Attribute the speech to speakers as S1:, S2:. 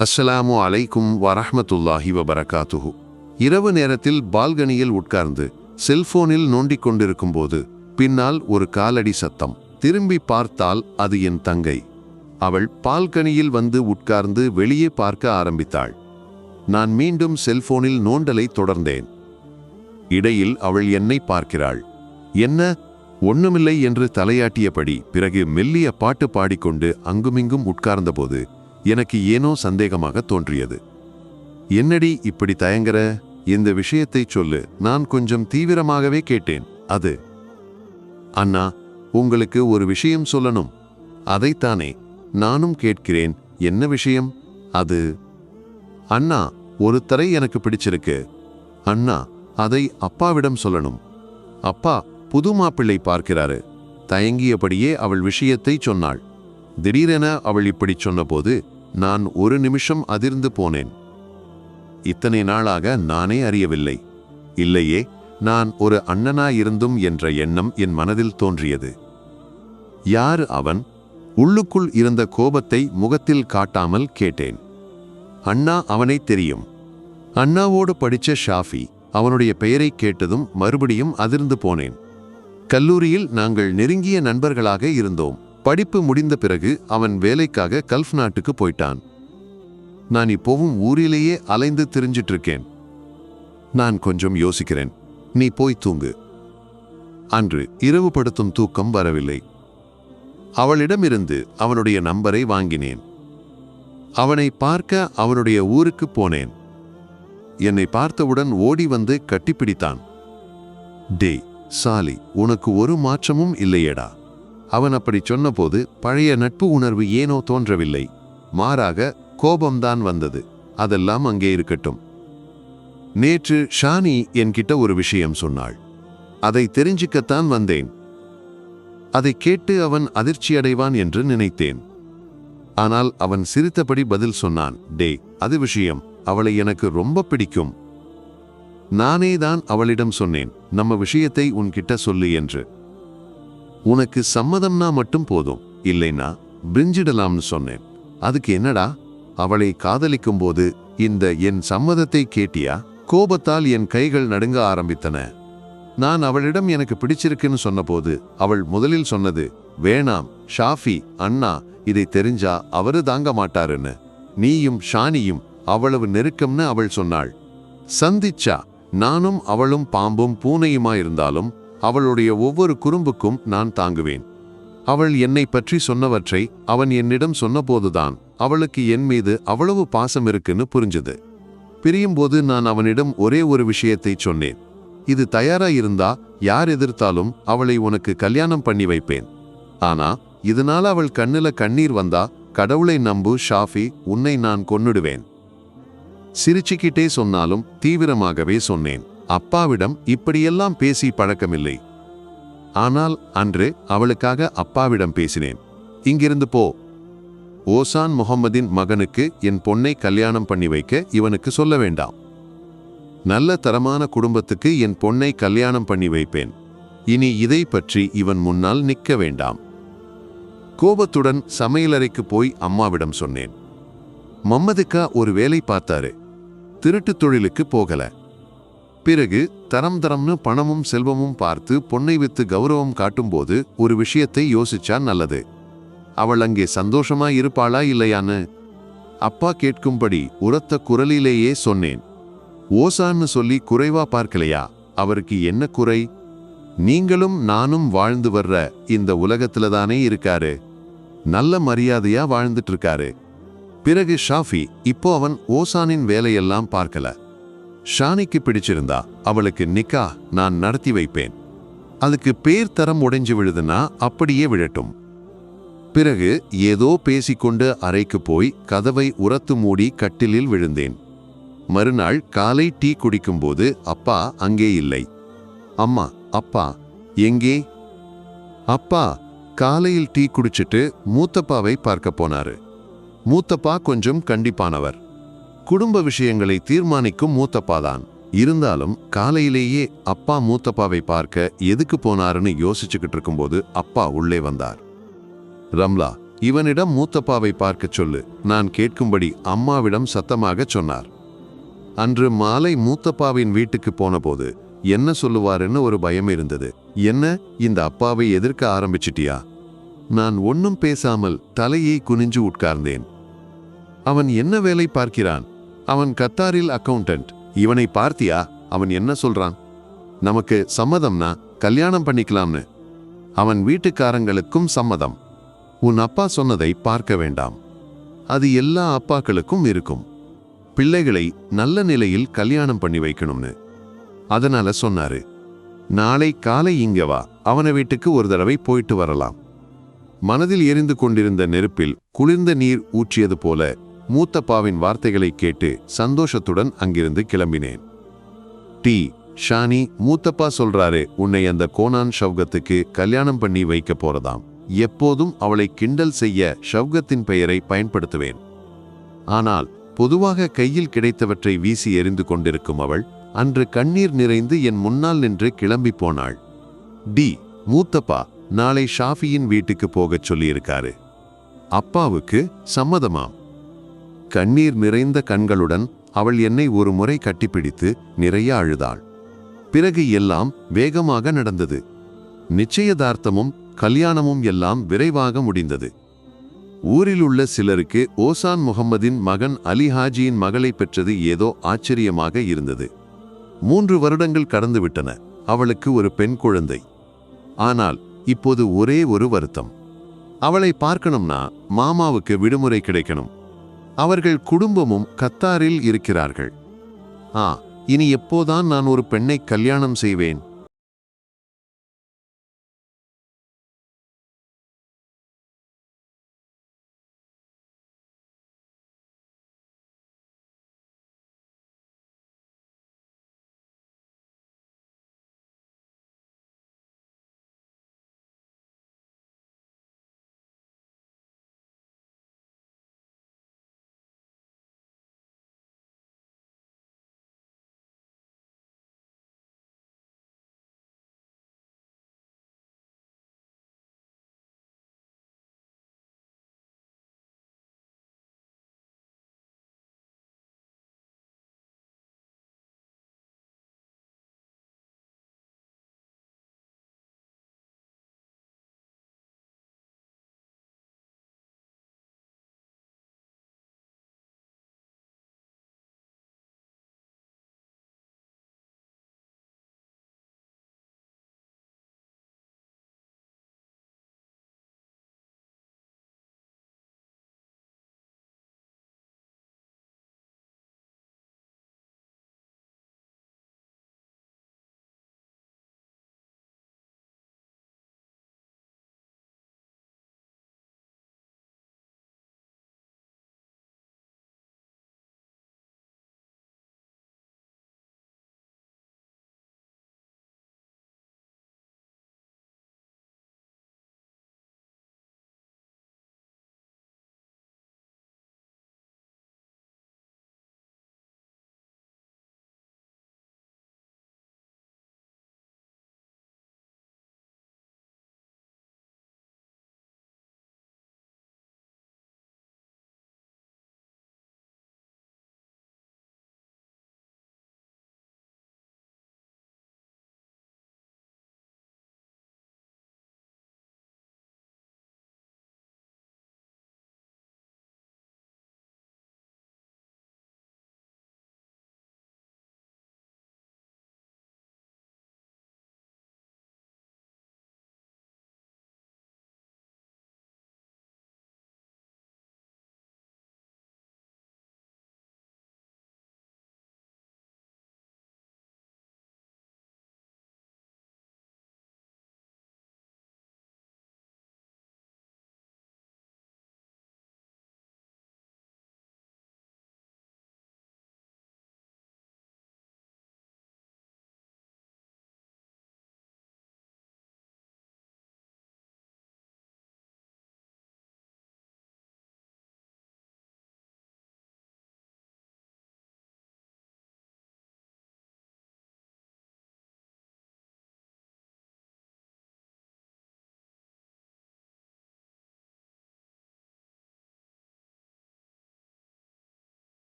S1: அஸ்ஸலாமு அலைக்கும் வரஹ்மத்துல்லாஹி வபரகாத்துஹு. இரவு நேரத்தில் பால்கனியில் உட்கார்ந்து செல்போனில் நோண்டிக் கொண்டிருக்கும் போது பின்னால் ஒரு காலடி சத்தம். திரும்பி பார்த்தால் அது என் தங்கை. அவள் பால்கனியில் வந்து உட்கார்ந்து வெளியே பார்க்க ஆரம்பித்தாள். நான் மீண்டும் செல்போனில் நோண்டலை தொடர்ந்தேன். இடையில் அவள் என்னை பார்க்கிறாள். என்ன? ஒண்ணுமில்லை என்று தலையாட்டியபடி பிறகு மெல்லிய பாட்டு பாடிக்கொண்டு அங்குமிங்கும் உட்கார்ந்தபோது எனக்கு ஏனோ சந்தேகமாக தோன்றியது. என்னடி இப்படி தயங்குற? இந்த விஷயத்தை சொல்லு. நான் கொஞ்சம் தீவிரமாகவே கேட்டேன். அது, அண்ணா, உங்களுக்கு ஒரு விஷயம் சொல்லணும். அதைத்தானே நானும் கேட்கிறேன். என்ன விஷயம்? அது, அண்ணா, ஒரு தரை எனக்கு பிடிச்சிருக்கு. அண்ணா, அதை அப்பாவிடம் சொல்லணும். அப்பா புது மாப்பிள்ளை பார்க்கிறாரு. தயங்கியபடியே அவள் விஷயத்தை சொன்னாள். திடீரென அவள் இப்படி சொன்னபோது நான் ஒரு நிமிஷம் அதிர்ந்து போனேன். இத்தனை நாளாக நானே அறியவில்லை. இல்லையே, நான் ஒரு அண்ணனாயிருந்தும் என்ற எண்ணம் என் மனதில் தோன்றியது. யார் அவன்? உள்ளுக்குள் இருந்த கோபத்தை முகத்தில் காட்டாமல் கேட்டேன். அண்ணா, அவனை தெரியும். அண்ணாவோடு படிச்ச ஷாஃபி. அவனுடைய பெயரை கேட்டதும் மறுபடியும் அதிர்ந்து போனேன். கல்லூரியில் நாங்கள் நெருங்கிய நண்பர்களாக இருந்தோம். படிப்பு முடிந்த பிறகு அவன் வேலைக்காக கல்ஃப் நாட்டுக்கு போயிட்டான். நான் இப்போவும் ஊரிலேயே அலைந்து திரிஞ்சிட்டு இருக்கேன். நான் கொஞ்சம் யோசிக்கிறேன். நீ போய் தூங்கு. அன்று இரவு படுத்தும் தூக்கம் வரவில்லை. அவளிடமிருந்து அவனுடைய நம்பரை வாங்கினேன். அவனை பார்க்க அவனுடைய ஊருக்கு போனேன். என்னை பார்த்தவுடன் ஓடி வந்து கட்டிப்பிடித்தான். டே சாலி, உனக்கு ஒரு மாற்றமும் இல்லையேடா. அவன் அப்படி சொன்னபோது பழைய நட்பு உணர்வு ஏனோ தோன்றவில்லை. மாறாக கோபம்தான் வந்தது. அதெல்லாம் அங்கே இருக்கட்டும். நேற்று ஷானி என்கிட்ட ஒரு விஷயம் சொன்னாள். அதை தெரிஞ்சுக்கத்தான் வந்தேன். அதை கேட்டு அவன் அதிர்ச்சியடைவான் என்று நினைத்தேன். ஆனால் அவன் சிரித்தபடி பதில் சொன்னான். டே, அது விஷயம். அவளை எனக்கு ரொம்ப பிடிக்கும். நானே தான் அவளிடம் சொன்னேன், நம்ம விஷயத்தை உன்கிட்ட சொல்லு என்று. உனக்கு சம்மதம்னா மட்டும் போதும், இல்லைன்னா பிரிஞ்சிடலாம்னு சொன்னேன். அதுக்கு என்னடா? அவளை காதலிக்கும் போது இந்த என் சம்மதத்தை கேட்டியா? கோபத்தால் என் கைகள் நடுங்க ஆரம்பித்தன. நான் அவளிடம் எனக்கு பிடிச்சிருக்குன்னு சொன்னபோது அவள் முதலில் சொன்னது, வேணாம் ஷாஃபி, அண்ணா இதை தெரிஞ்சா அவரு தாங்க மாட்டாருன்னு. நீயும் ஷானியும் அவ்வளவு நெருக்கம்னு அவள் சொன்னாள். சந்திச்சா நானும் அவளும் பாம்பும் பூனையுமாயிருந்தாலும் அவளுடைய ஒவ்வொரு குறும்புக்கும் நான் தாங்குவேன். அவள் என்னை பற்றி சொன்னவற்றை அவன் என்னிடம் சொன்னபோதுதான் அவளுக்கு என் மீது அவ்வளவு பாசம் இருக்குன்னு புரிஞ்சது. பிரியும்போது நான் அவனிடம் ஒரே ஒரு விஷயத்தை சொன்னேன். இது தயாரா இருந்தா யார் எதிர்த்தாலும் அவளை உனக்கு கல்யாணம் பண்ணி வைப்பேன். ஆனா இதனால அவள் கண்ணுல கண்ணீர் வந்தா கடவுளை நம்பு ஷாஃபி, உன்னை நான் கொன்னுடுவேன். சிரிச்சுக்கிட்டே சொன்னாலும் தீவிரமாகவே சொன்னேன். அப்பாவிடம் இப்படியெல்லாம் பேசி பழக்கமில்லை. ஆனால் அன்று அவளுக்காக அப்பாவிடம் பேசினேன். இங்கிருந்து போ. ஓசான் முகம்மதின் மகனுக்கு என் பொண்ணை கல்யாணம் பண்ணி வைக்க இவனுக்கு சொல்ல வேண்டாம். நல்ல தரமான குடும்பத்துக்கு என் பொண்ணை கல்யாணம் பண்ணி வைப்பேன். இனி இதை பற்றி இவன் முன்னால் நிற்க வேண்டாம். கோபத்துடன் சமையலறைக்கு போய் அம்மாவிடம் சொன்னேன். மம்மதுக்கா ஒரு வேலை பார்த்தாரு. திருட்டு தொழிலுக்கு போகல. பிறகு தரம்னு பணமும் செல்வமும் பார்த்து பொண்ணை வித்து கௌரவம் காட்டும்போது ஒரு விஷயத்தை யோசிச்சா நல்லது. அவள் அங்கே சந்தோஷமா இருப்பாளா இல்லையான்னு அப்பா கேட்கும்படி உரத்த குரலிலேயே சொன்னேன். ஓசான்னு சொல்லி குறைவா பார்க்கலையா? அவருக்கு என்ன குறை? நீங்களும் நானும் வாழ்ந்து வர்ற இந்த உலகத்துல தானே இருக்காரு. நல்ல மரியாதையா வாழ்ந்துட்டு இருக்காரு. பிறகு ஷாஃபி, இப்போ அவன் ஓசானின் வேலையெல்லாம் பார்க்கல. ஷானிக்கு பிடிச்சிருந்தா அவளுக்கு நிக்கா நான் நடத்தி வைப்பேன். அதுக்கு பேர் தரம் உடைஞ்சு விழுதுன்னா அப்படியே விழட்டும். பிறகு ஏதோ பேசிக்கொண்டு அறைக்கு போய் கதவை உரத்து மூடி கட்டிலில் விழுந்தேன். மறுநாள் காலை டீ குடிக்கும்போது அப்பா அங்கே இல்லை. அம்மா, அப்பா எங்கே? அப்பா காலையில் டீ குடிச்சிட்டு மூத்தப்பாவை பார்க்க போனாரு. மூத்தப்பா கொஞ்சம் கண்டிப்பானவர். குடும்ப விஷயங்களை தீர்மானிக்கும் மூத்தப்பாதான். இருந்தாலும் காலையிலேயே அப்பா மூத்தப்பாவை பார்க்க எதுக்கு போனாருன்னு யோசிச்சுக்கிட்டு இருக்கும்போது அப்பா உள்ளே வந்தார். ரம்லா, இவனிடம் மூத்தப்பாவை பார்க்கச் சொல்லு, நான் கேட்கும்படி அம்மாவிடம் சத்தமாகச் சொன்னார். அன்று மாலை மூத்தப்பாவின் வீட்டுக்கு போனபோது என்ன சொல்லுவாருன்னு ஒரு பயம் இருந்தது. என்ன, இந்த அப்பாவை எதிர்க்க ஆரம்பிச்சிட்டியா? நான் ஒன்னும் பேசாமல் தலையை குனிஞ்சு உட்கார்ந்தேன். அவன் என்ன வேலை பார்க்கிறான்? அவன் கத்தாரில் அக்கவுண்டன்ட். இவனை பார்த்தியா? அவன் என்ன சொல்றான்? நமக்கு சம்மதம்னா கல்யாணம் பண்ணிக்கலாம்னு. அவன் வீட்டுக்காரங்களுக்கும் சம்மதம். உன் அப்பா சொன்னதை பார்க்க வேண்டாம். அது எல்லா அப்பாக்களுக்கும் இருக்கும். பிள்ளைகளை நல்ல நிலையில் கல்யாணம் பண்ணி வைக்கணும்னு. அதனால சொன்னாரு, நாளை காலை இங்க வா, அவன வீட்டுக்கு ஒரு தடவை போயிட்டு வரலாம். மனதில் எரிந்து கொண்டிருந்த நெருப்பில் குளிர்ந்த நீர் ஊற்றியது போல மூத்தப்பாவின் வார்த்தைகளை கேட்டு சந்தோஷத்துடன் அங்கிருந்து கிளம்பினேன். ஷானி, மூத்தப்பா சொல்றாரு, உன்னை அந்த கோனான் ஷவ்கத்துக்கு கல்யாணம் பண்ணி வைக்க போறதாம். எப்போதும் அவளை கிண்டல் செய்ய ஷவ்கத்தின் பெயரை பயன்படுத்துவேன். ஆனால் பொதுவாக கையில் கிடைத்தவற்றை வீசி எறிந்து கொண்டிருக்கும் அவள் அன்று கண்ணீர் நிறைந்து என் முன்னால் நின்று கிளம்பி போனாள். மூத்தப்பா நாளை ஷாஃபியின் வீட்டுக்கு போகச் சொல்லியிருக்காரு. அப்பாவுக்கு சம்மதமாம். கண்ணீர் நிறைந்த கண்களுடன் அவள் என்னை ஒரு முறை கட்டிப்பிடித்து நிறைய அழுதாள். பிறகு எல்லாம் வேகமாக நடந்தது. நிச்சயதார்த்தமும் கல்யாணமும் எல்லாம் விரைவாக முடிந்தது. ஊரில் உள்ள சிலருக்கு ஓசான் முகம்மதின் மகன் அலி ஹாஜியின் மகளை பெற்றது ஏதோ ஆச்சரியமாக இருந்தது. 3 வருடங்கள் கடந்துவிட்டன. அவளுக்கு ஒரு பெண் குழந்தை. ஆனால் இப்போது ஒரே ஒரு வருத்தம். அவளை பார்க்கணும்னா மாமாவுக்கு விடுமுறை கிடைக்கணும். அவர்கள் குடும்பமும் கத்தாரில் இருக்கிறார்கள். இனி எப்போதான் நான் ஒரு பெண்ணை கல்யாணம் செய்வேன்?